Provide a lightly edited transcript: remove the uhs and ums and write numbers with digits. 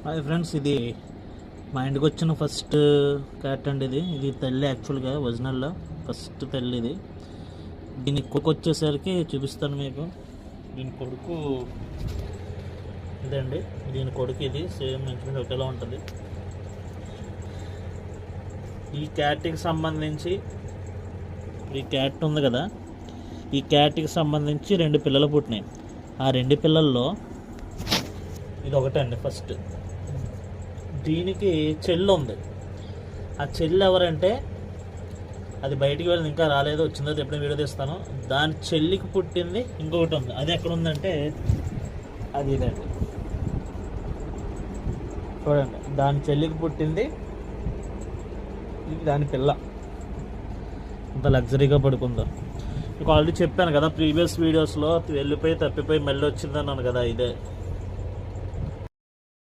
Hi friends, ఇది మా ఇంటికి వచ్చిన ఫస్ట్ క్యాట్ అండి. ఇది తల్లి, యాక్చువల్గా ఒరిజినల్లో ఫస్ట్ తల్లి ఇది. దీని కొడుకు వచ్చేసరికి చూపిస్తాను మీకు. దీని కొడుకు ఇదండి, దీని కొడుకు ఇది సేమ్ ఇంచుమించు ఒకేలా ఉంటుంది. ఈ క్యాట్కి సంబంధించి ఈ క్యాట్ ఉంది కదా, ఈ క్యాట్కి సంబంధించి 2 పిల్లలు పుట్టినాయి. ఆ 2 పిల్లల్లో ఇది ఒకటే అండి ఫస్ట్. దీనికి చెల్లి ఉంది. ఆ చెల్లి ఎవరంటే అది బయటికి వెళ్ళి ఇంకా రాలేదు, వచ్చిందో ఎప్పుడైనా వీడియో తీస్తాను. దాని చెల్లికి పుట్టింది ఇంకొకటి ఉంది. అది ఎక్కడ ఉందంటే అది ఇదండి, చూడండి. దాని చెల్లికి పుట్టింది ఇది, దాని పిల్ల అంత లగ్జరీగా పడుకుందో. మీకు ఆల్రెడీ చెప్పాను కదా ప్రీవియస్ వీడియోస్లో, వెళ్ళిపోయి తప్పిపోయి మళ్ళీ వచ్చిందన్నాను కదా, ఇదే.